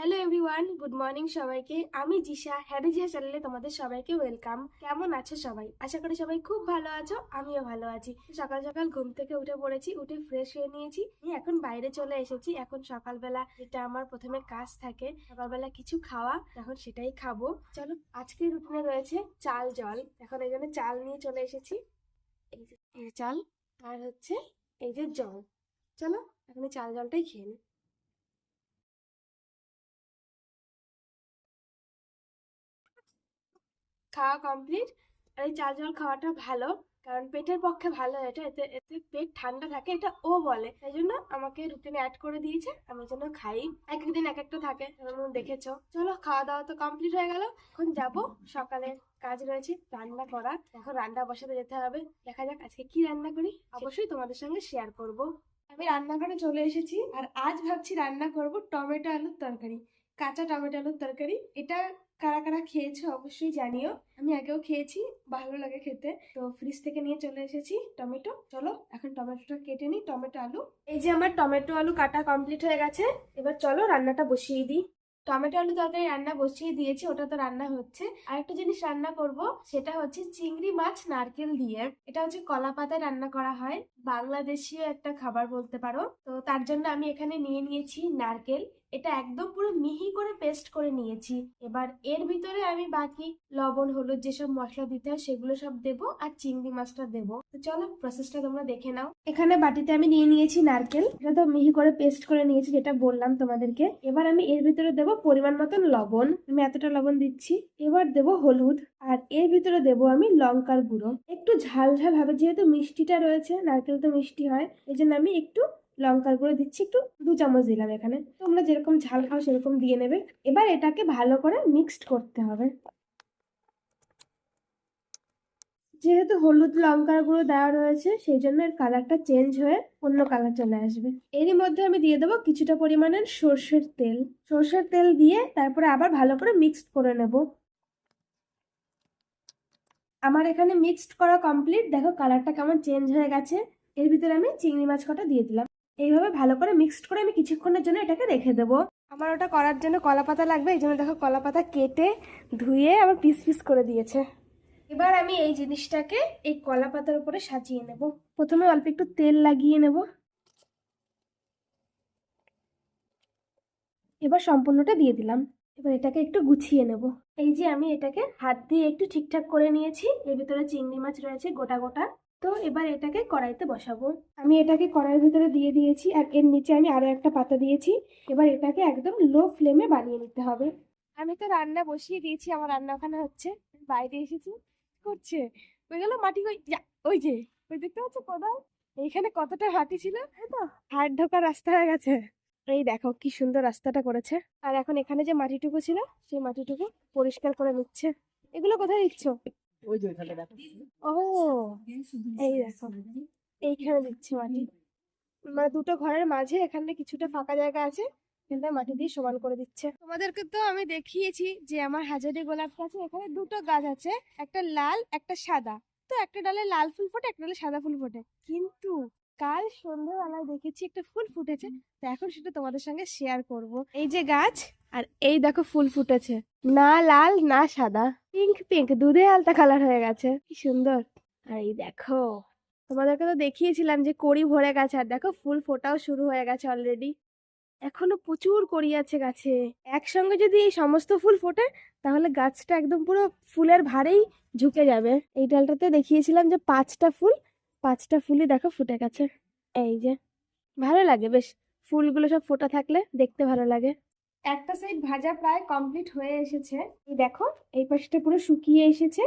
Hello everyone, good morning সবাইকে। আমি জিশা, হ্যারিজিয়া চ্যানেলে তোমাদের সবাইকে ওয়েলকাম। কেমন আছো সবাই? আশা করি সবাই খুব ভালো আছো, আমিও ভালো আছি। সকাল সকাল ঘুম থেকে উঠে পড়েছি, উঠে ফ্রেশ হয়ে নিয়েছি। এখন বাইরে চলে এসেছি। এখন সকালবেলা যেটা আমার প্রথমে কাজ থাকে, সকালবেলা কিছু খাওয়া, এখন সেটাই খাবো। চলো, আজকের রুটিনে রয়েছে চাল জল। এখন এই জন্য চাল নিয়ে চলে এসেছি। এই যে চাল, আর হচ্ছে এই যে জল। চলো এখন এই চাল জলটাই খেয়ে নিই। খাওয়া কমপ্লিট। আর এই চাল জল খাওয়াটা ভালো, কারণ পেটের পক্ষে ভালো। এটা এতে এতে পেট ঠান্ডা থাকে, এটা ও বলে। তাই জন্য আমাকে রুটিনে অ্যাড করে দিয়েছে, আমি যেন খাই। এক এক দিন এক একটা থাকে, তোমরা দেখেছো। চলো, খাওয়া দাওয়া তো কমপ্লিট হয়ে গেল। এখন যাব, সকালে কাজ রয়েছে রান্না করা। এখন রান্না বসাতে যেতে হবে। দেখা যাক আজকে কি রান্না করি, অবশ্যই তোমাদের সঙ্গে শেয়ার করব। আমি রান্নাঘরে চলে এসেছি, আর আজ ভাবছি রান্না করব টমেটো আলুর তরকারি। কাঁচা টমেটো আলুর তরকারি। এটা কারা কারা খেয়েছো অবশ্যই জানিও। আমি আগেও খেয়েছি, ভালো লাগে খেতে। তো ফ্রিজ থেকে নিয়ে চলে এসেছি টমেটো। চলো এখন টমেটোটা কেটে নিই, টমেটো আলু। এই যে আমার টমেটো আলু কাটা কমপ্লিট হয়ে গেছে। এবার চলো রান্নাটা বসিয়ে দিই। টমেটো আলু তরকারি রান্না বসিয়ে দিয়েছি, ওটা তো রান্না হচ্ছে। আর একটা জিনিস রান্না করব, সেটা হচ্ছে চিংড়ি মাছ নারকেল দিয়ে। এটা হচ্ছে কলা পাতায় রান্না করা হয়, বাংলাদেশীয় একটা খাবার বলতে পারো। তো তার জন্য আমি এখানে নিয়ে নিয়েছি নারকেল। এটা একদম পুরো মিহি করে পেস্ট করে নিয়েছি। এবার এর ভিতরে আমি বাকি লবণ হলুদ যেসব মশলা দিতে হয় সেগুলো সব দেবো, আর চিংড়ি মাছটা দেবো। তো চলো প্রসেসটা তোমরা দেখে নাও। এখানে বাটিতে আমি নিয়ে নিয়েছি নারকেল, এটা তো মিহি করে পেস্ট করে নিয়েছি, যেটা বললাম তোমাদেরকে। এবার আমি এর ভিতরে দেবো পরিমাণ মতন লবণ, আমি এতটা লবণ দিচ্ছি। এবার দেবো হলুদ, আর এর ভিতরে দেবো আমি লঙ্কার গুঁড়ো। একটু ঝাল ঝাল হবে, যেহেতু মিষ্টিটা রয়েছে, নারকেল তো মিষ্টি হয়, এই জন্য আমি একটু লঙ্কার গুঁড়ো দিচ্ছি, একটু 2 চামচ দিলাম এখানে। তোমরা যেরকম ঝাল খাও সেরকম দিয়ে নেবে। এবার এটাকে ভালো করে মিক্সড করতে হবে। যেহেতু হলুদ লঙ্কার গুঁড়ো দেওয়া রয়েছে, সেই জন্য এর কালারটা চেঞ্জ হয়ে অন্য কালার চলে আসবে। এরই মধ্যে আমি দিয়ে দেবো কিছুটা পরিমাণের সর্ষের তেল। সর্ষের তেল দিয়ে তারপরে আবার ভালো করে মিক্সড করে নেব। আমার এখানে মিক্সড করা কমপ্লিট। দেখো কালারটা কেমন চেঞ্জ হয়ে গেছে। এর ভিতরে আমি চিংড়ি মাছ কটা দিয়ে দিলাম। এইভাবে ভালো করে মিক্সড করে আমি কিছুক্ষণের জন্য এটাকে রেখে দেবো। আমার ওটা করার জন্য কলা পাতা লাগবে, এই জন্য দেখো কলা পাতা কেটে ধুয়ে আমার পিস পিস করে দিয়েছে। এবার আমি এই জিনিসটাকে এই কলা পাতার উপরে সাজিয়ে নেব। প্রথমে অল্প একটু তেল লাগিয়ে নেব। এবার সম্পূর্ণটা দিয়ে দিলাম। এবার এটাকে একটু গুছিয়ে নেব। এই যে আমি এটাকে হাত দিয়ে একটু ঠিকঠাক করে নিয়েছি। এর ভিতরে চিংড়ি মাছ রয়েছে গোটা গোটা। তো এবার এটাকে কড়াইতে বসাবো। আমি এটাকে কড়াইয়ের ভিতরে দিয়ে দিয়েছি, আর এর নিচে আমি আরো একটা পাতা দিয়েছি। এবার এটাকে একদম লো ফ্লেমে বানিয়ে নিতে হবে। আমি তো রান্না বসিয়ে দিয়েছি, আমার রান্না ওখানে হচ্ছে। বাইরে এসেছি, করছে ওই গেল মাটি। ওই যা, ওই যে ওই দেখতে পাচ্ছ কোদাল। এইখানে কতটা মাটি ছিল, তাই তো হাত ঢোকার রাস্তা হয়ে গেছে। এই দেখো কি সুন্দর রাস্তাটা করেছে। আর এখন এখানে যে মাটিটুকু ছিল, সেই মাটিটুকু পরিষ্কার করে নিচ্ছে। এগুলো কোথায় দিচ্ছ? ওই যে ওইখানে দেখো। ও, এই দেখো এইখানে দিচ্ছে মাটি। মানে দুটো ঘরের মাঝে এখানে কিছুটা ফাঁকা জায়গা আছে, এখানটা মাটি দিয়ে সমান করে দিচ্ছে। তোমাদেরকে তো আমি দেখিয়েছি যে আমার হাজারি গোলাপ গাছে এখানে দুটো গাছ আছে, একটা লাল একটা সাদা। তো একটা ডালে লাল ফুল ফোটে, একটা ডালে সাদা ফুল ফোটে। কিন্তু কাল সন্ধ্যাবেলায় দেখেছি একটা ফুল ফুটেছে। তো এখন সেটা তোমাদের সঙ্গে শেয়ার করব। এই যে গাছ, আর এই দেখো ফুল ফুটেছে, না লাল না সাদা, পিঙ্ক পিঙ্ক দুধে আলতা কালার হয়ে গেছে, কি সুন্দর। আর এই দেখো, তোমাদেরকে তো দেখিয়েছিলাম যে কড়ি ভরে গেছে, আর দেখো ফুল ফোটাও শুরু হয়ে গেছে অলরেডি। এখনো প্রচুর কড়ি আছে গাছে। একসঙ্গে যদি এই সমস্ত ফুল ফোটে, তাহলে গাছটা একদম পুরো ফুলের ভারেই ঝুঁকে যাবে। এই ডালটাতে দেখিয়েছিলাম যে 5টা ফুল, 5টা ফুলই দেখো ফুটে গেছে। এই যে ভালো লাগে বেশ, ফুলগুলো সব ফোটা থাকলে দেখতে ভালো লাগে। একটা সাইড ভাজা প্রায় কমপ্লিট হয়ে এসেছে। এই দেখো এই পাশটা পুরো শুকিয়ে এসেছে।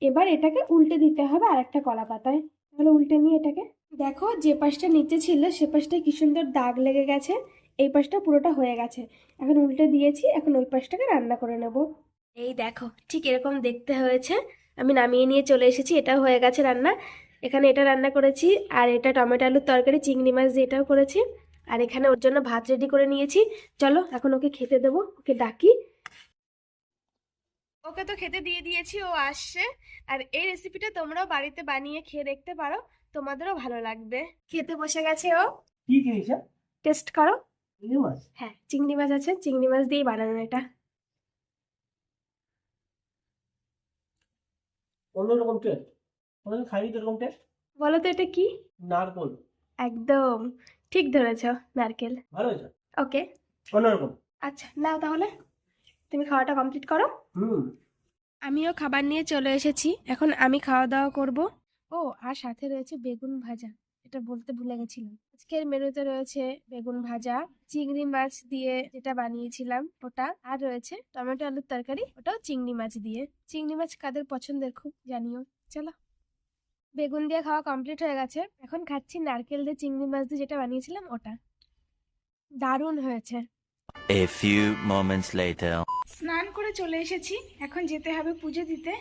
এবার এটাকে উল্টে দিতে হবে আর একটা কলা পাতায়। তাহলে উল্টে নিয়ে এটাকে দেখো, যে পাশটা নিচে ছিল সে পাশটায় কি সুন্দর দাগ লেগে গেছে। এই পাশটা পুরোটা হয়ে গেছে। এখন উল্টে দিয়েছি, এখন ওই পাশটাকে রান্না করে নেব। এই দেখো ঠিক এরকম দেখতে হয়েছে। আমি নামিয়ে নিয়ে চলে এসেছি, এটাও হয়ে গেছে রান্না। এখানে এটা রান্না করেছি, আর এটা টমেটো আলুর তরকারি চিংড়ি মাছ দিয়ে এটাও করেছি। আর এখানে ওর জন্য ভাত রেডি করে নিয়েছি। চলো এখন ওকে খেতে দেবো, ওকে ডাকি। ওকে তো খেতে দিয়ে দিয়েছি, ও আসছে। আর এই রেসিপিটা তোমরাও বাড়িতে বানিয়ে খেয়ে দেখতে পারো, তোমাদেরও ভালো লাগবে। খেতে বসে গেছে ও। কি জিনিস? টেস্ট করো। চিংড়ি মাছ হ্যাঁ, চিংড়ি মাছ আছে, চিংড়ি মাছ দিয়েই বানানো এটা। অন্যরকম টেস্ট, কোনোদিন খাইনি তো এরকম টেস্ট। বলো তো এটা কি? নারকোল। একদম ঠিক ধরেছ, নারকেল। ভালো হয়েছে, ওকে, অন্যরকম। আচ্ছা নাও তাহলে, তুমি খাওয়াটা কমপ্লিট করো। হুম। আমিও খাবার নিয়ে চলে এসেছি, এখন আমি খাওয়া দাওয়া করব। ও, আর সাথে রয়েছে বেগুন ভাজা, এটা বলতে ভুলে গেছিলাম। আজকের মেনুতে রয়েছে বেগুন ভাজা, চিংড়ি মাছ দিয়ে যেটা বানিয়েছিলাম ওটা, আর রয়েছে টমেটো আলুর তরকারি, ওটাও চিংড়ি মাছ দিয়ে। চিংড়ি মাছ কাদের পছন্দের খুব জানিও। চলো, বেগুন দিয়ে খাওয়া কমপ্লিট হয়ে গেছে, এখন খাচ্ছি নারকেল দিয়ে চিংড়ি মাছ দিয়ে যেটা বানিয়েছিলাম ওটা। দারুণ হয়েছে। A few moments later. স্নান করে চলে এসেছি, এখন যেতে হবে পুজো দিতে।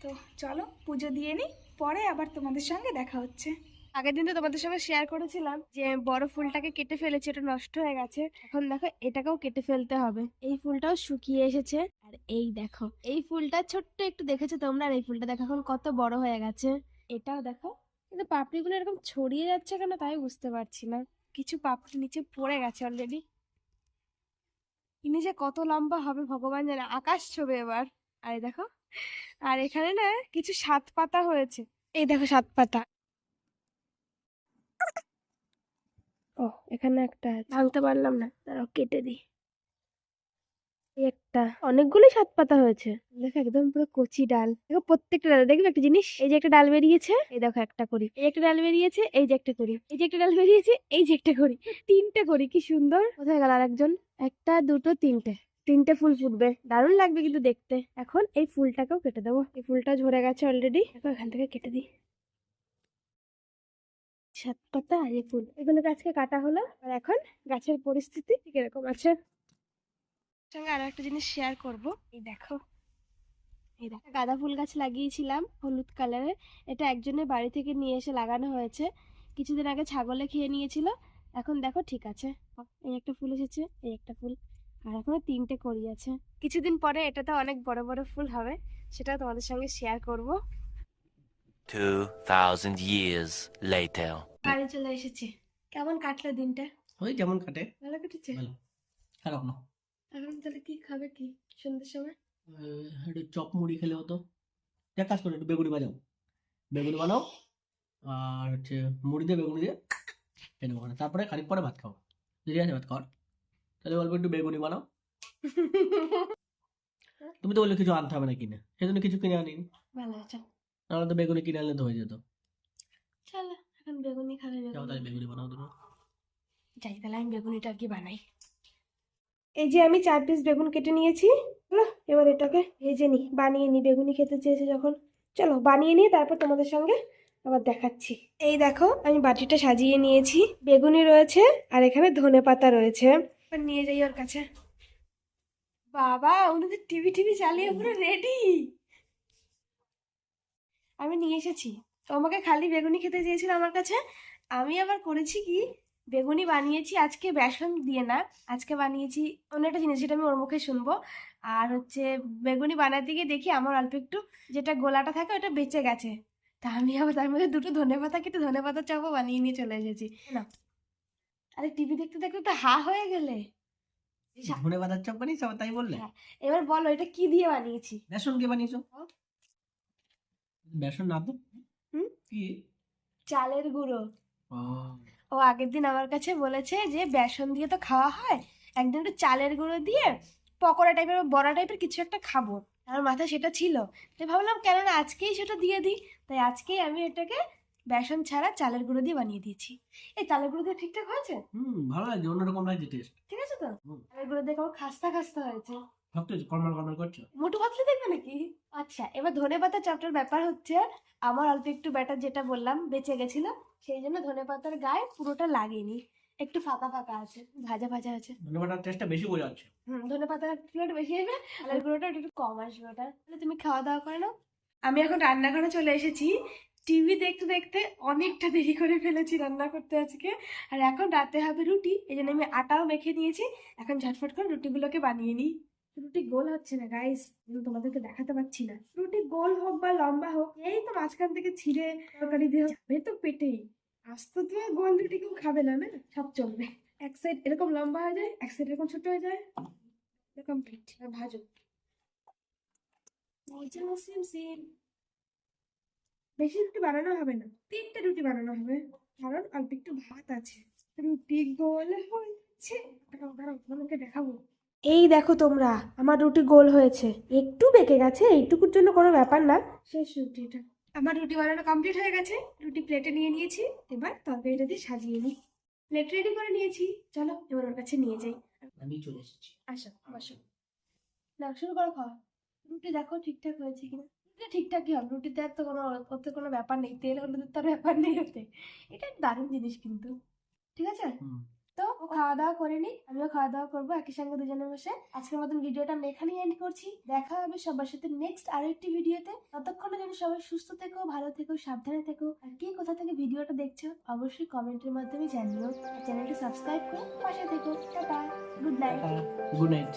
তো চলো পুজো দিয়ে নিই, পরে আবার তোমাদের সঙ্গে দেখা হচ্ছে। আগের দিন তো তোমাদের সঙ্গে শেয়ার করেছিলাম যে বড় ফুলটাকে কেটে ফেলেছি, ওটা নষ্ট হয়ে গেছে। এখন দেখো এটাকেও কেটে ফেলতে হবে। এই ফুলটাও শুকিয়ে এসেছে, আর এই দেখো এই ফুলটা ছোট্ট একটু দেখেছো তোমরা, আর এই ফুলটা দেখো এখন কত বড় হয়ে গেছে। এটাও দেখো, কিন্তু পাপড়িগুলো এরকম ছড়িয়ে যাচ্ছে কেন তাই বুঝতে পারছি না। কিছু পাপড়ি নিচে পড়ে গেছে অলরেডি। ইনি যে কত লম্বা হবে ভগবান জানে, আকাশ ছোবে এবার। আর এই দেখো, আর এখানে না কিছু সাত পাতা হয়েছে, এই দেখো সাত পাতা। ও, এখানে একটা আছে, ভাঙতে পারলাম না, দাঁড়াও কেটে দিই। এই একটা, অনেকগুলোই সাত পাতা হয়েছে। দেখো একদম পুরো কচি ডাল, দেখো প্রত্যেকটা ডাল। দেখবে একটা জিনিস, এই যে একটা ডাল বেরিয়েছে, এই দেখো একটা করি, এই একটা ডাল বেরিয়েছে, এই যে একটা করি, এই যে একটা ডাল বেরিয়েছে, এই যে একটা করি, তিনটে করি, কি সুন্দর। কোথায় গেল আর একজন? একটা, দুটো, তিনটে, তিনটে ফুল ফুটবে, দারুণ লাগবে কিন্তু দেখতে। এখন এই ফুলটাকেও কেটে দেবো, এই ফুলটা ঝরে গেছে অলরেডি, দেখো এখান থেকে কেটে দিই। সাত পাতা আর এই ফুল, এগুলো গাছকে কাটা হলো। আর এখন গাছের পরিস্থিতি কিরকম আছে সঙ্গে আরো একটা জিনিস শেয়ার করব। এই দেখো, এই দেখো গাঁদা ফুল গাছ লাগিয়েছিলাম হলুদ কালারের, এটা একজনের বাড়ি থেকে নিয়ে এসে লাগানো হয়েছে। কিছুদিন আগে ছাগলে খেয়ে নিয়েছিল, এখন দেখো ঠিক আছে। এই একটা ফুল এসেছে, এই একটা ফুল, আর এখনো তিনটে কড়ি আছে। কিছুদিন পরে এটাতে অনেক বড় বড় ফুল হবে, সেটা তোমাদের সঙ্গে শেয়ার করব। 2000 years later. বাড়ি চলে এসেছি, কেমন কাটলো দিনটা? ওই যেমন কাটে। ভালো কেটেছে। ভালো, খারাপ না। এখন তাহলে কি খাবে, কি সন্ধ্যের সময়? একটু চপ মুড়ি খেলে হতো। এক কাজ করো, একটু বেগুনি বানাও, বেগুনি বানাও, আর হচ্ছে মুড়ি দিয়ে বেগুনি দিয়ে খেয়ে নেবো, তারপরে খানিক পরে ভাত খাও। যদি আছে ভাত খাওয়ার, তাহলে অল্প একটু বেগুনি বানাও। তুমি তো বললে কিছু আনতে হবে না কিনে, সেজন্য কিছু কিনে আনিনি। ভালো আছে, নাহলে তো বেগুনি কিনে আনলে তো হয়ে যেত। চলো এখন বেগুনি খাবে। যাও তাহলে বেগুনি বানাও তুমি। যাই তাহলে আমি বেগুনিটা কি বানাই। এই যে আমি 4 পিস বেগুন কেটে নিয়েছি, চলো এবার এটাকে ভেজে নি, বানিয়ে নি। বেগুনি খেতে চেয়েছে যখন, চলো বানিয়ে নিয়ে তারপর তোমাদের সঙ্গে আবার দেখাচ্ছি। এই দেখো আমি বাটিটা সাজিয়ে নিয়েছি, বেগুনি রয়েছে আর এখানে ধনেপাতা রয়েছে। এবার নিয়ে যাই ওর কাছে। বাবা, উনি তো টিভি টিভি চালিয়ে পুরো রেডি। আমি নিয়ে এসেছি, তোমাকে খালি বেগুনি খেতে চেয়েছিল আমার কাছে। আমি আবার করেছি কি, বেগুনি বানিয়েছি আজকে বেসন দিয়ে না, আজকে বানিয়েছি অন্য একটা জিনিস, যেটা আমি ওর মুখে শুনবো। আর হচ্ছে বেগুনি বানাতে গিয়ে দেখি আমার অল্প একটু যেটা গোলাটা থাকে ওটা বেঁচে গেছে, তা আমি আবার তার মধ্যে দুটো ধনেপাতা কেটে ধনেপাতা চপও বানিয়ে নিয়ে চলে এসেছি না। আরে টিভি দেখতে দেখতে তো হা হয়ে গেলে। ধনে পাতার চপ বানিয়েছো আবার তাই বললে? হ্যাঁ, এবার বলো এটা কি দিয়ে বানিয়েছি? বেসন দিয়ে বানিয়েছো? ও। বেসন না তো হুম, কি? চালের গুঁড়ো। ও, ও আগের দিন আমার কাছে বলেছে যে বেসন দিয়ে তো খাওয়া হয়, একদিন একটু চালের গুঁড়ো দিয়ে পকোড়া টাইপের বা বড়া টাইপের কিছু একটা খাবো। আমার মাথায় সেটা ছিল, তাই ভাবলাম কেননা আজকেই সেটা দিয়ে দিই। তাই আজকেই আমি এটাকে বেসন ছাড়া চালের গুঁড়ো দিয়ে বানিয়ে দিয়েছি। এই চালের গুঁড়ো দিয়ে ঠিকঠাক হয়েছে? ভালো লাগছে, অন্যরকম লাগছে টেস্ট। ঠিক আছে তো? হুম। চালের গুঁড়ো দিয়ে কেমন খাস্তা খাস্তা হয়েছে। ভাবতে কর্মাল কর্মাল করছো। মোটু পাতলে দেখবে নাকি? আচ্ছা, এবার ধনেপাতা চপটার ব্যাপার হচ্ছে, আমার অল্প একটু ব্যাটার যেটা বললাম বেঁচে গেছিল, সেই জন্য ধনেপাতার গায়ে পুরোটা লাগেনি, একটু ফাঁকা ফাঁকা আছে, ভাজা ভাজা আছে। ধনে পাতার টেস্টটা বেশি বোঝা যাচ্ছে। ধনেপাতার একটু বেশি আসবে, চালের গুঁড়োটা একটু কম আসবে। ওটা তাহলে তুমি খাওয়া দাওয়া করে নাও। আমি এখন রান্নাঘরে চলে এসেছি, টিভি দেখতে দেখতে অনেকটা দেরি করে ফেলেছি রান্না করতে আজকে। আর এখন রাতে হবে রুটি, এই জন্য আমি আটাও মেখে নিয়েছি, এখন ঝটফট করে রুটিগুলোকে বানিয়ে নিই। রুটি গোল হচ্ছে না গাইস, তোমাদেরকে দেখাতে পারছি না। রুটি গোল হোক বা লম্বা হোক, এই তো মাঝখান থেকে ছিঁড়ে তরকারি দিয়ে যাবে তো পেটেই। আস্ত তো আর গোল রুটি কেউ খাবে না, না সব চলবে। এক সাইড এরকম লম্বা হয়ে যায়, এক সাইড এরকম ছোট হয়ে যায়। কমপ্লিট। আর ভাজো। যেন সেম সেম। বেশি রুটি বানানো হবে না, 3টে রুটি বানানো হবে, কারণ অল্প একটু ভাত আছে। রুটি গোল হচ্ছে। দাঁড়াও দাঁড়াও, তোমাকে দেখাবো। এই দেখো তোমরা, আমার রুটি গোল হয়েছে, একটু বেঁকে গেছে, এইটুকুর জন্য কোনো ব্যাপার না। শেষ রুটিটা। আমার রুটি বানানো কমপ্লিট হয়ে গেছে, রুটি প্লেটে নিয়ে নিয়েছি। এবার তরকারিটা দিয়ে সাজিয়ে নিই। প্লেট রেডি করে নিয়েছি, চলো এবার ওর কাছে নিয়ে যাই। আমি চলে এসেছি। আসো বসো। না শুরু করো খাওয়া। রুটি দেখো ঠিকঠাক হয়েছে কিনা। রুটি ঠিকঠাকই হবে, রুটিতে আর তো কোনো ওতে কোনো ব্যাপার নেই, তেল হলুদের তো আর ব্যাপার নেই ওতে। এটা দারুণ জিনিস কিন্তু। ঠিক আছে, হুম। তো ও খাওয়া দাওয়া করে নি, আমিও খাওয়া দাওয়া করবো একই সঙ্গে দুজনে বসে। আজকের মতন ভিডিওটা আমি এখানেই এন্ড করছি। দেখা হবে সবার সাথে নেক্সট আরো একটি ভিডিওতে। ততক্ষণে যেন সবাই সুস্থ থেকো, ভালো থেকো, সাবধানে থেকো। আর কে কোথা থেকে ভিডিওটা দেখছো অবশ্যই কমেন্টের মাধ্যমে জানিও। আর চ্যানেলটি সাবস্ক্রাইব করে পাশে থেকো। Tata, good night. Good night.